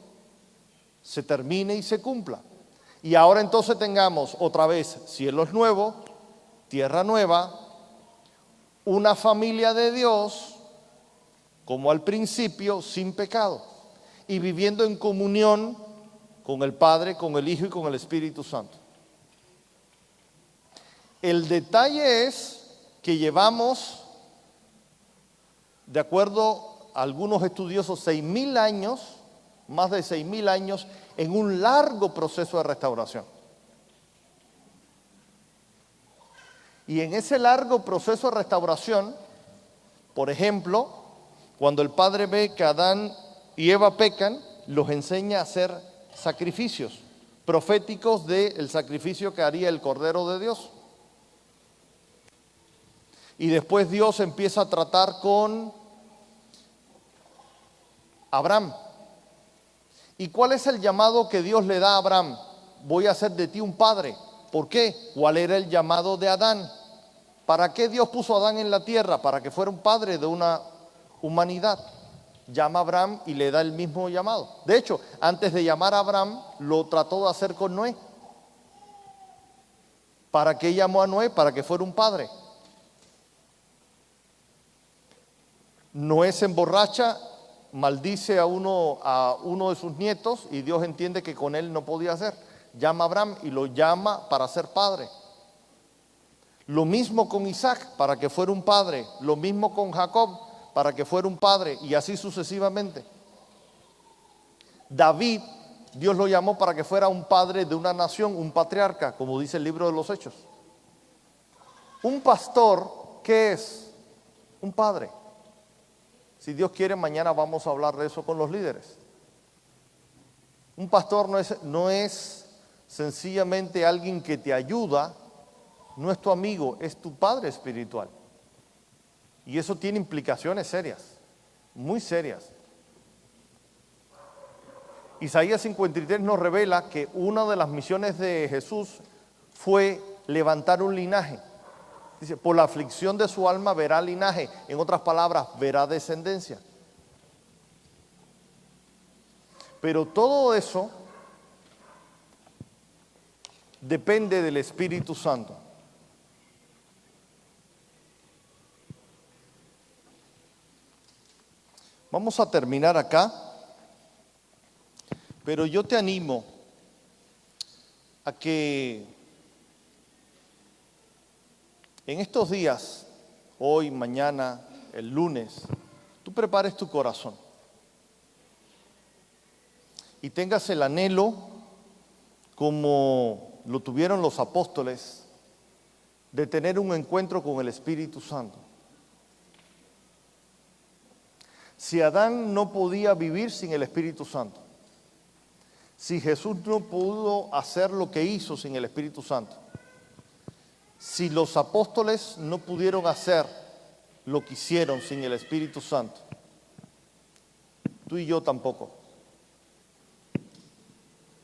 se termine y se cumpla. Y ahora entonces tengamos otra vez cielos nuevos, tierra nueva, una familia de Dios, como al principio, sin pecado, y viviendo en comunión con el Padre, con el Hijo y con el Espíritu Santo. El detalle es que llevamos, de acuerdo a algunos estudiosos, 6.000 años, más de 6.000 años, en un largo proceso de restauración. Y en ese largo proceso de restauración, por ejemplo, cuando el Padre ve que Adán y Eva pecan, los enseña a hacer sacrificios proféticos del sacrificio que haría el Cordero de Dios. Y después Dios empieza a tratar con Abraham. ¿Y cuál es el llamado que Dios le da a Abraham? Voy a hacer de ti un padre. ¿Por qué? ¿Cuál era el llamado de Adán? ¿Para qué Dios puso a Adán en la tierra? Para que fuera un padre de una humanidad. Llama a Abraham y le da el mismo llamado. De hecho, antes de llamar a Abraham, lo trató de hacer con Noé. ¿Para qué llamó a Noé? Para que fuera un padre. Noé se emborracha, maldice a uno de sus nietos y Dios entiende que con él no podía hacer. Llama a Abraham y lo llama para ser padre. Lo mismo con Isaac, para que fuera un padre. Lo mismo con Jacob, para que fuera un padre, y así sucesivamente. David, Dios lo llamó para que fuera un padre de una nación, un patriarca, como dice el libro de los Hechos. Un pastor, ¿qué es? Un padre. Si Dios quiere, mañana vamos a hablar de eso con los líderes. Un pastor no es sencillamente alguien que te ayuda, no es tu amigo, es tu padre espiritual. Y eso tiene implicaciones serias, muy serias. Isaías 53 nos revela que una de las misiones de Jesús fue levantar un linaje. Dice, por la aflicción de su alma verá linaje. En otras palabras, verá descendencia. Pero todo eso depende del Espíritu Santo. Vamos a terminar acá, pero yo te animo a que en estos días, hoy, mañana, el lunes, tú prepares tu corazón y tengas el anhelo como lo tuvieron los apóstoles de tener un encuentro con el Espíritu Santo. Si Adán no podía vivir sin el Espíritu Santo, si Jesús no pudo hacer lo que hizo sin el Espíritu Santo, si los apóstoles no pudieron hacer lo que hicieron sin el Espíritu Santo, tú y yo tampoco.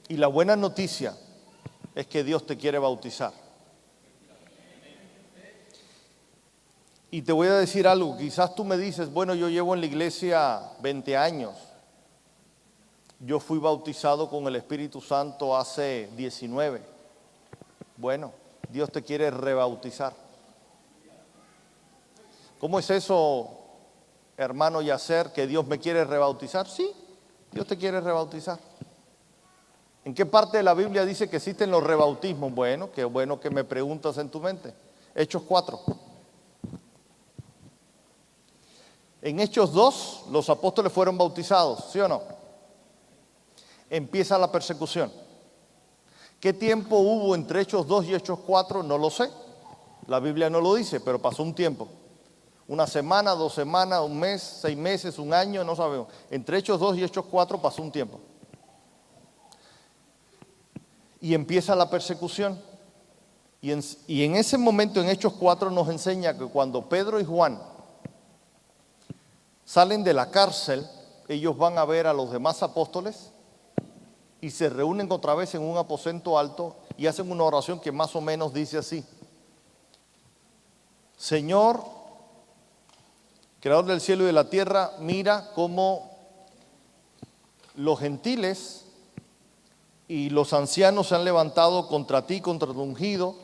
Y la buena noticia es que Dios te quiere bautizar. Y te voy a decir algo, quizás tú me dices, bueno, yo llevo en la iglesia 20 años. Yo fui bautizado con el Espíritu Santo hace 19. Bueno, Dios te quiere rebautizar. ¿Cómo es eso, hermano Yacer, que Dios me quiere rebautizar? Sí, Dios te quiere rebautizar. ¿En qué parte de la Biblia dice que existen los rebautismos? Bueno, qué bueno que me preguntas en tu mente. Hechos 4. En Hechos 2, los apóstoles fueron bautizados, ¿sí o no? Empieza la persecución. ¿Qué tiempo hubo entre Hechos 2 y Hechos 4? No lo sé. La Biblia no lo dice, pero pasó un tiempo. Una semana, 2 semanas, un mes, 6 meses, un año, no sabemos. Entre Hechos 2 y Hechos 4 pasó un tiempo. Y empieza la persecución. Y en ese momento, en Hechos 4, nos enseña que cuando Pedro y Juan salen de la cárcel, ellos van a ver a los demás apóstoles y se reúnen otra vez en un aposento alto y hacen una oración que más o menos dice así: Señor, creador del cielo y de la tierra, mira cómo los gentiles y los ancianos se han levantado contra ti, contra tu ungido.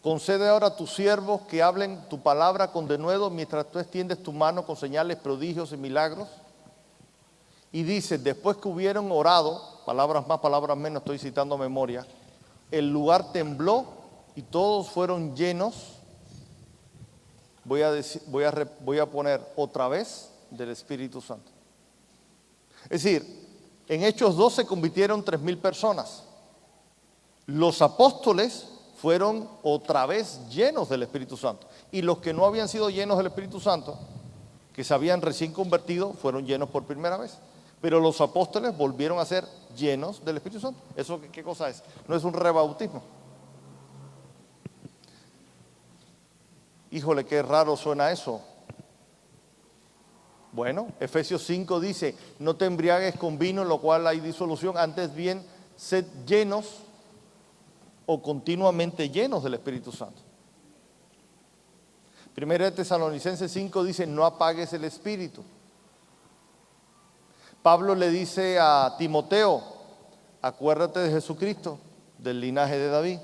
Concede ahora a tus siervos que hablen tu palabra con denuedo mientras tú extiendes tu mano con señales, prodigios y milagros. Y dice, después que hubieron orado, palabras más, palabras menos, estoy citando a memoria, el lugar tembló y todos fueron llenos, voy a poner otra vez, del Espíritu Santo. Es decir, en Hechos 2 se convirtieron 3,000 personas. Los apóstoles fueron otra vez llenos del Espíritu Santo. Y los que no habían sido llenos del Espíritu Santo, que se habían recién convertido, fueron llenos por primera vez. Pero los apóstoles volvieron a ser llenos del Espíritu Santo. ¿Eso qué cosa es? No es un rebautismo. Híjole, qué raro suena eso. Bueno, Efesios 5 dice, no te embriagues con vino en lo cual hay disolución, antes bien, sed llenos o continuamente llenos del Espíritu Santo. Primera de Tesalonicenses 5 dice, no apagues el Espíritu. Pablo le dice a Timoteo, acuérdate de Jesucristo, del linaje de David.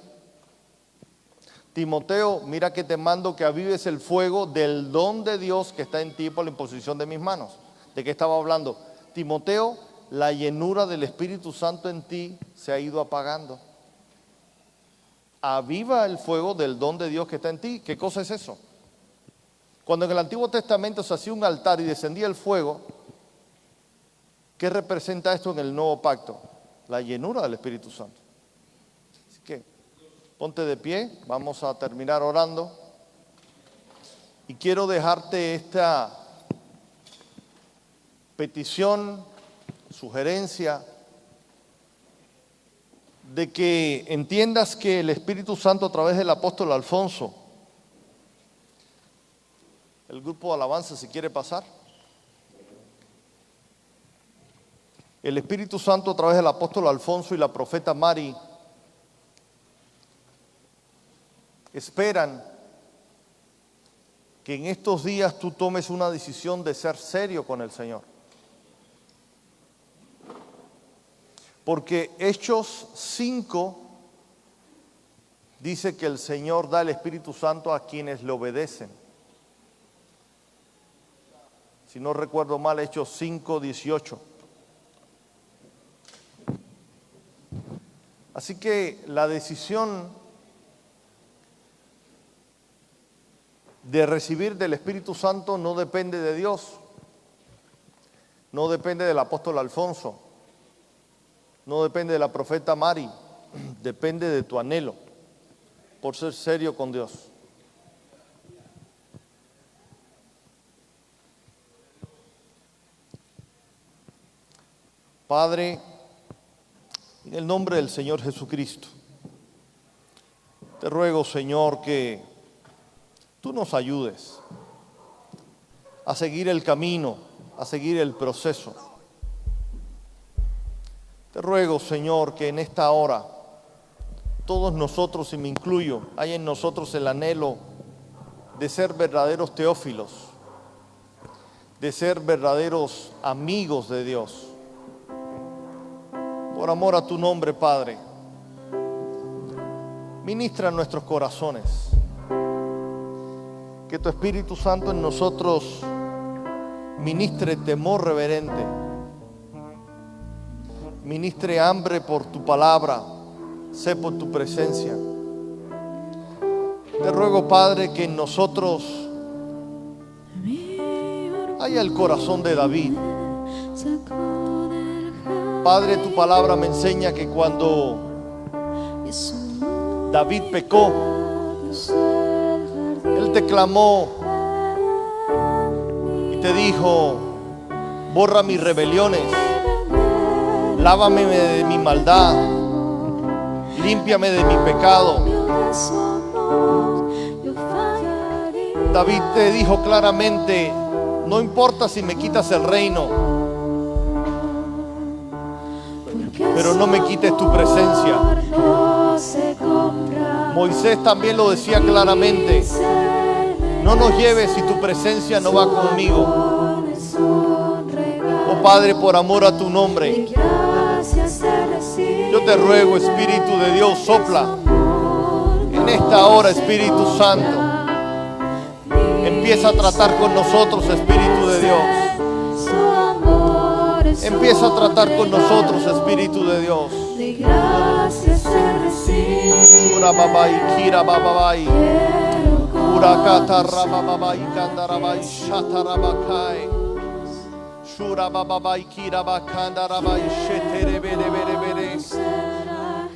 Timoteo, mira que te mando que avives el fuego del don de Dios que está en ti por la imposición de mis manos. ¿De qué estaba hablando? Timoteo, la llenura del Espíritu Santo en ti se ha ido apagando. Aviva el fuego del don de Dios que está en ti. ¿Qué cosa es eso? Cuando en el Antiguo Testamento se hacía un altar y descendía el fuego, ¿qué representa esto en el Nuevo Pacto? La llenura del Espíritu Santo. Así que ponte de pie, vamos a terminar orando. Y quiero dejarte esta petición, sugerencia, de que entiendas que el Espíritu Santo a través del apóstol Alfonso, el grupo de alabanza si quiere pasar, el Espíritu Santo a través del apóstol Alfonso y la profeta Mari esperan que en estos días tú tomes una decisión de ser serio con el Señor. Porque Hechos 5 dice que el Señor da el Espíritu Santo a quienes le obedecen. Si no recuerdo mal, Hechos 5, 18. Así que la decisión de recibir del Espíritu Santo no depende de Dios, no depende del apóstol Alfonso, no depende de la profeta Mari, depende de tu anhelo por ser serio con Dios. Padre, en el nombre del Señor Jesucristo, te ruego, Señor, que tú nos ayudes a seguir el camino, a seguir el proceso. Te ruego, Señor, que en esta hora todos nosotros, y me incluyo, hay en nosotros el anhelo de ser verdaderos teófilos, de ser verdaderos amigos de Dios. Por amor a tu nombre, Padre, ministra en nuestros corazones. Que tu Espíritu Santo en nosotros ministre temor reverente, ministre hambre por tu palabra, sé por tu presencia. Te ruego, Padre, que en nosotros haya el corazón de David. Padre, tu palabra me enseña que cuando David pecó, él te clamó y te dijo: borra mis rebeliones, lávame de mi maldad, límpiame de mi pecado. David te dijo claramente: no importa si me quitas el reino, pero no me quites tu presencia. Moisés también lo decía claramente: no nos lleves si tu presencia no va conmigo. Oh Padre, por amor a tu nombre, yo te ruego, Espíritu de Dios, sopla en esta hora, Espíritu Santo. Empieza a tratar con nosotros, Espíritu de Dios. Empieza a tratar con nosotros, Espíritu de Dios. De gracias se recibe. Ura babai, kira babai. Quiero Urakata rababai, kandarabai, shatarabakai. Shura babai, kira bakandarabai, sheterebere.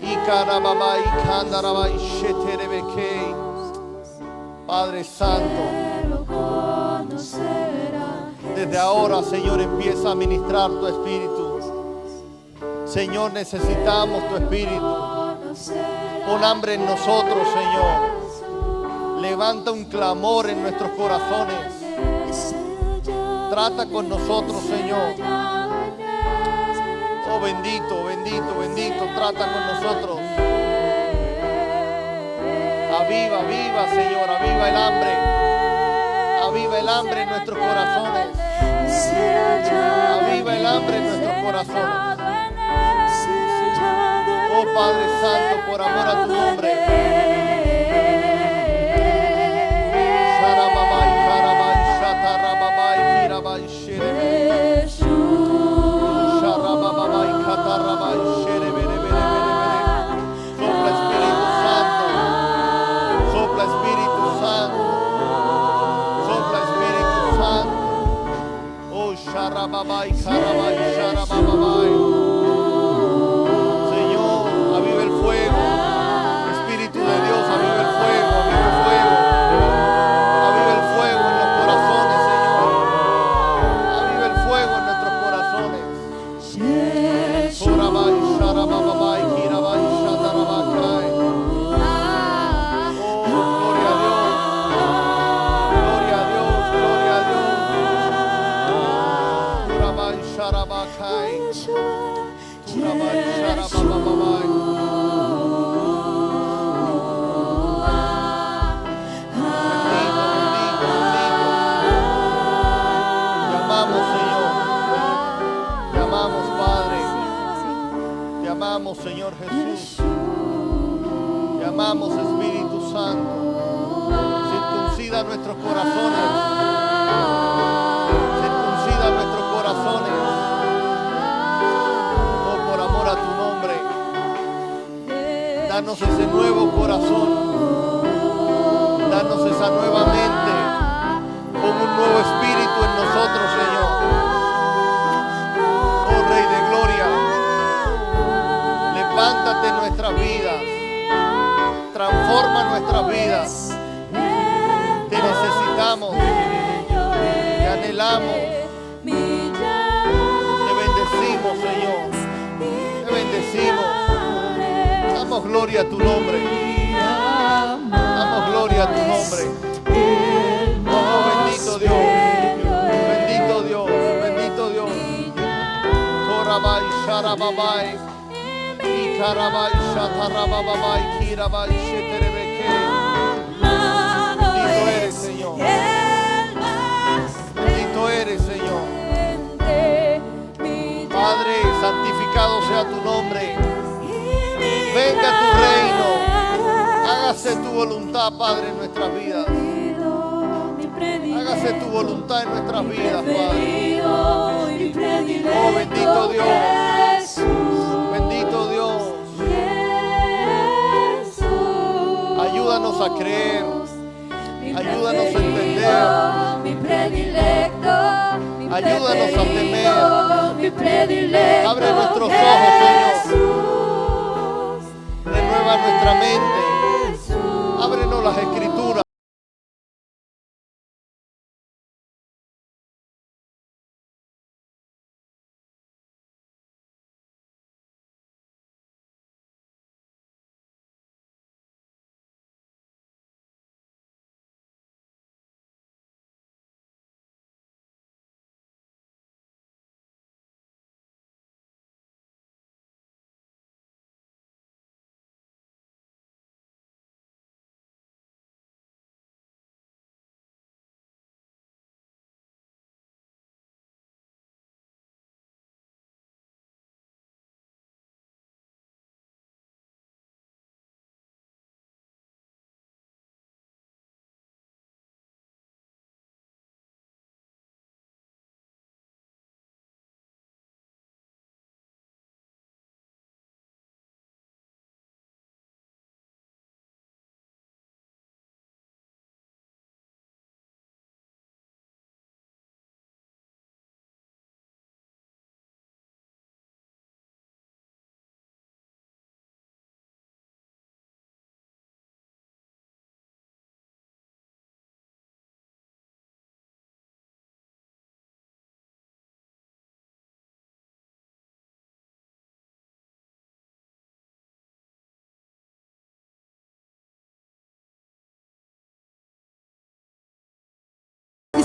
Ikarababai, kandarabai, sheterebeke. Padre Santo, desde ahora, Señor, empieza a ministrar tu Espíritu. Señor, necesitamos tu Espíritu. Pon hambre en nosotros, Señor. Levanta un clamor en nuestros corazones. Trata con nosotros, Señor. Oh, bendito, bendito, bendito. Trata con nosotros. Aviva, aviva, Señor. Aviva el hambre. Aviva el hambre en nuestros corazones. Aviva el hambre en nuestros corazones. Oh Padre Santo, por amor a tu nombre. Sharababai, karabai, shatarababai, kirabai, sherebe. Sharababai, katarabai, sherebe. Sopla Espíritu Santo. Sopla Espíritu Santo. Sopla Espíritu Santo. Oh sharababai, karabai, sharababai. Señor Jesús, te amamos, Espíritu Santo. Circuncida nuestros corazones, circuncida nuestros corazones. Oh, por amor a tu nombre, danos ese nuevo corazón, danos esa nueva mente, con un nuevo espíritu en nosotros, Señor. Oh, Rey de Gloria, levántate en nuestras vidas, transforma nuestras vidas. Te necesitamos, te anhelamos, te bendecimos, Señor, te bendecimos. Damos gloria a tu nombre, damos gloria a tu nombre. Oh, bendito Dios, bendito Dios, bendito Dios. Torabai, sharababai. Karabai, shatarababai, kirabai, sheterebeke. Bendito eres, Señor. Bendito eres, Señor. Padre, santificado sea tu nombre. Venga tu reino. Hágase tu voluntad, Padre, en nuestras vidas. Hágase tu voluntad en nuestras vidas, Padre. Oh, bendito Dios. Bendito Dios. Ayúdanos a creer, ayúdanos a entender, ayúdanos a temer. Abre nuestros ojos, Señor. Renueva nuestra mente. Ábrenos las escrituras.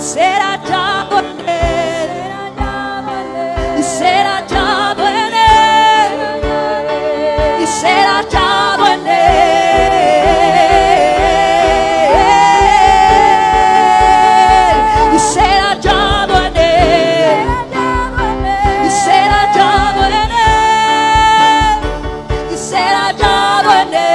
ser hallado en él, y ser hallado en él, y ser hallado en él, y ser hallado en él, y ser hallado en él, y ser hallado en él.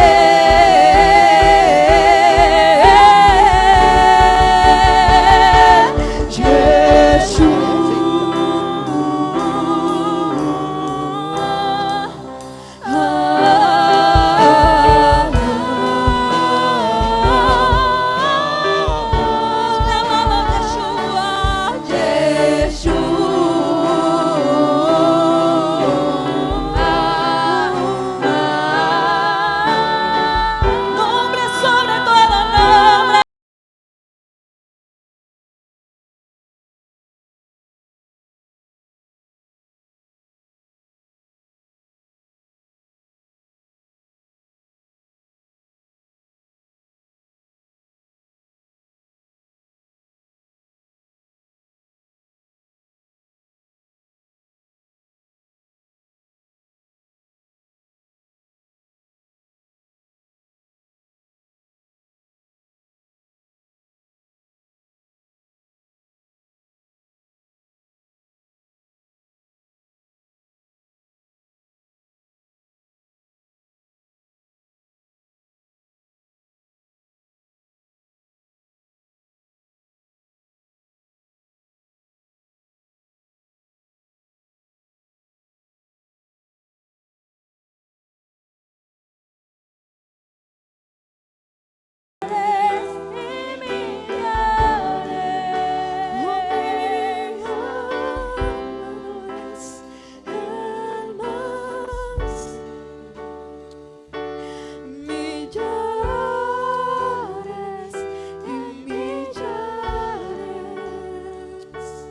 Nombre sobre todo nombre.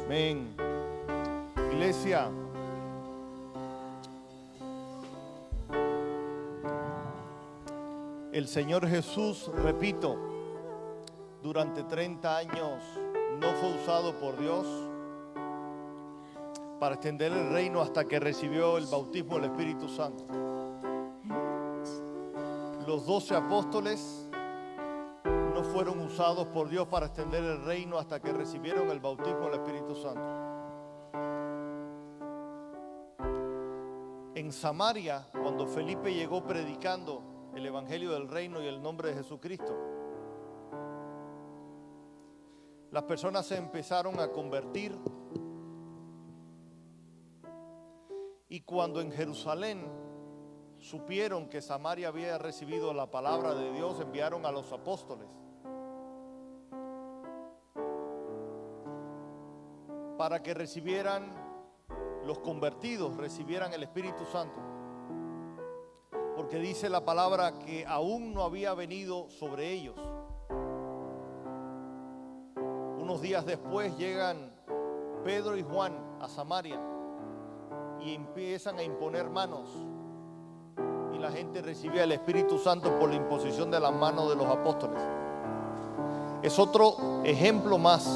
Amén. Iglesia, el Señor Jesús, repito, durante 30 años no fue usado por Dios para extender el reino hasta que recibió el bautismo del Espíritu Santo. Los 12 apóstoles no fueron usados por Dios para extender el reino hasta que recibieron el bautismo del Espíritu Santo. En Samaria, cuando Felipe llegó predicando el evangelio del reino y el nombre de Jesucristo, las personas se empezaron a convertir, y cuando en Jerusalén supieron que Samaria había recibido la palabra de Dios, enviaron a los apóstoles para que recibieran, los convertidos recibieran el Espíritu Santo, porque dice la palabra que aún no había venido sobre ellos. Unos días después llegan Pedro y Juan a Samaria y empiezan a imponer manos, y la gente recibía el Espíritu Santo por la imposición de las manos de los apóstoles. Es otro ejemplo más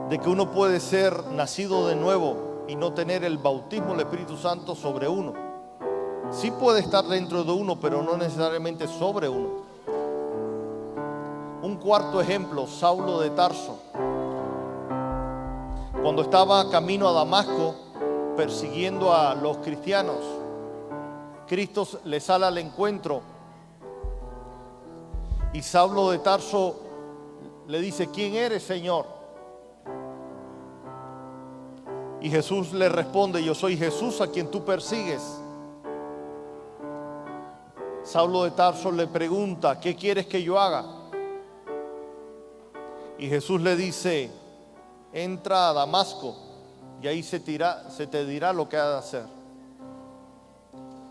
de que uno puede ser nacido de nuevo y no tener el bautismo del Espíritu Santo sobre uno. Sí puede estar dentro de uno, pero no necesariamente sobre uno. Un cuarto ejemplo, Saulo de Tarso. Cuando estaba camino a Damasco persiguiendo a los cristianos, Cristo le sale al encuentro y Saulo de Tarso le dice: ¿quién eres, Señor? Y Jesús le responde: yo soy Jesús a quien tú persigues. Saulo de Tarso le pregunta: ¿qué quieres que yo haga? Y Jesús le dice: entra a Damasco y ahí se te dirá lo que has de hacer.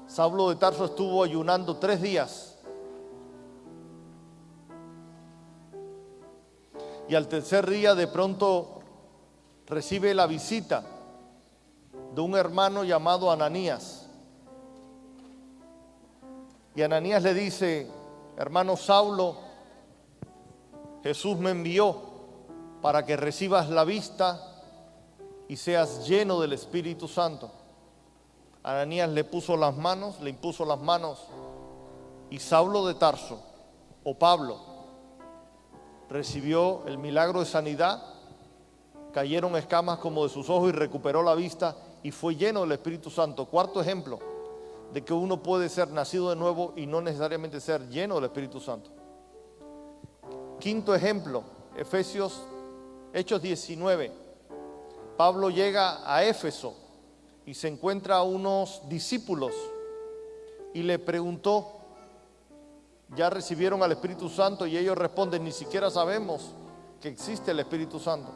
Saulo de Tarso estuvo ayunando 3 días. Y al tercer día de pronto recibe la visita de un hermano llamado Ananías. Y Ananías le dice: hermano Saulo, Jesús me envió para que recibas la vista y seas lleno del Espíritu Santo. Ananías le impuso las manos, y Saulo de Tarso, o Pablo, recibió el milagro de sanidad, cayeron escamas como de sus ojos y recuperó la vista y fue lleno del Espíritu Santo. Cuarto ejemplo de que uno puede ser nacido de nuevo y no necesariamente ser lleno del Espíritu Santo. Quinto ejemplo, Hechos 19. Pablo llega a Éfeso y se encuentra a unos discípulos y le preguntó, ¿ya recibieron al Espíritu Santo? Y ellos responden, ni siquiera sabemos que existe el Espíritu Santo.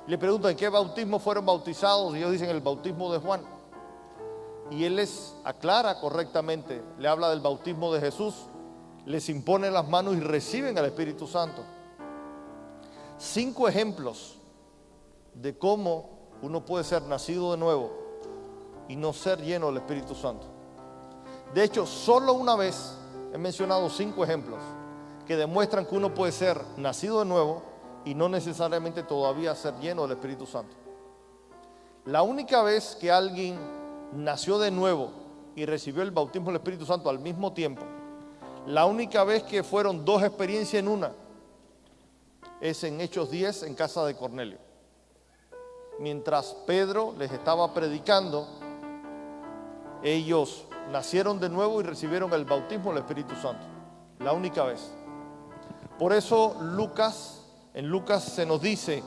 Le preguntan, ¿en qué bautismo fueron bautizados? Y ellos dicen, el bautismo de Juan. Y él les aclara correctamente, le habla del bautismo de Jesús, les impone las manos y reciben al Espíritu Santo. 5 ejemplos de cómo uno puede ser nacido de nuevo y no ser lleno del Espíritu Santo. De hecho, solo una vez he mencionado 5 ejemplos que demuestran que uno puede ser nacido de nuevo y no necesariamente todavía ser lleno del Espíritu Santo. La única vez que alguien nació de nuevo y recibió el bautismo del Espíritu Santo al mismo tiempo, la única vez que fueron 2 experiencias en una, es en Hechos 10 en casa de Cornelio. Mientras Pedro les estaba predicando, ellos nacieron de nuevo y recibieron el bautismo del Espíritu Santo. La única vez. Por eso en Lucas se nos dice,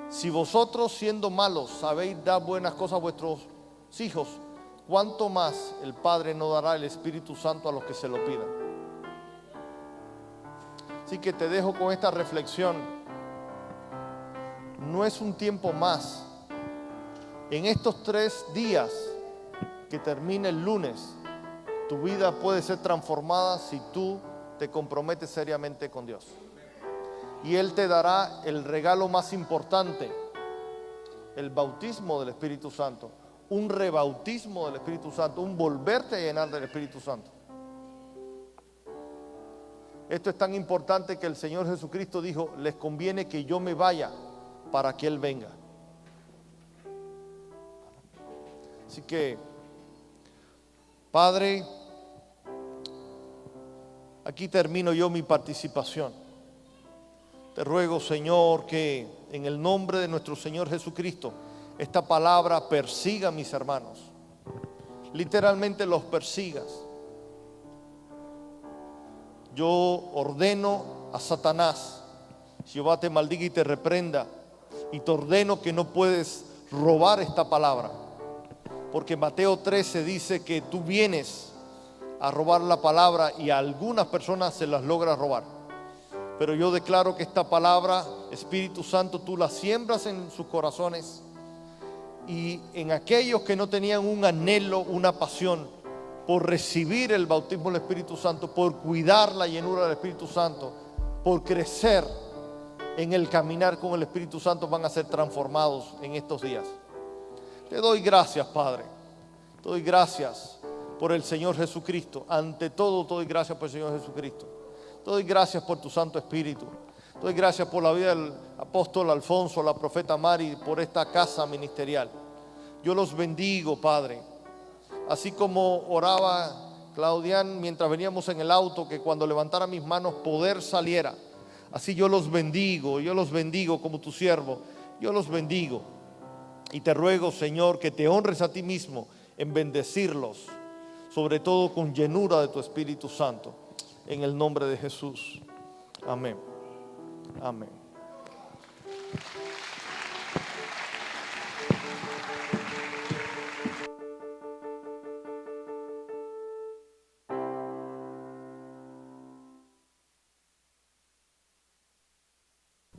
si vosotros siendo malos sabéis dar buenas cosas a vuestros hijos, ¿cuánto más el Padre no dará el Espíritu Santo a los que se lo pidan? Así que te dejo con esta reflexión. No es un tiempo más. En estos 3 días que termina el lunes, tu vida puede ser transformada si tú te comprometes seriamente con Dios. Y Él te dará el regalo más importante, el bautismo del Espíritu Santo, un rebautismo del Espíritu Santo, un volverte a llenar del Espíritu Santo. Esto es tan importante que el Señor Jesucristo dijo, les conviene que yo me vaya para que Él venga. Así que, Padre, aquí termino yo mi participación. Te ruego, Señor, que en el nombre de nuestro Señor Jesucristo, esta palabra persiga a mis hermanos. Literalmente los persigas. Yo ordeno a Satanás, Jehová te maldiga y te reprenda, y te ordeno que no puedes robar esta palabra, porque Mateo 13 dice que tú vienes a robar la palabra y a algunas personas se las logra robar. Pero yo declaro que esta palabra, Espíritu Santo, tú la siembras en sus corazones, y en aquellos que no tenían un anhelo, una pasión por recibir el bautismo del Espíritu Santo, por cuidar la llenura del Espíritu Santo, por crecer en el caminar con el Espíritu Santo, van a ser transformados en estos días. Te doy gracias, Padre. Te doy gracias por el Señor Jesucristo. Ante todo, te doy gracias por el Señor Jesucristo. Te doy gracias por tu Santo Espíritu. Te doy gracias por la vida del apóstol Alfonso, la profeta Mari, por esta casa ministerial. Yo los bendigo, Padre. Así como oraba Claudián mientras veníamos en el auto, que cuando levantara mis manos poder saliera. Así yo los bendigo como tu siervo. Yo los bendigo. Y te ruego, Señor, que te honres a ti mismo en bendecirlos, sobre todo con llenura de tu Espíritu Santo. En el nombre de Jesús. Amén. Amén.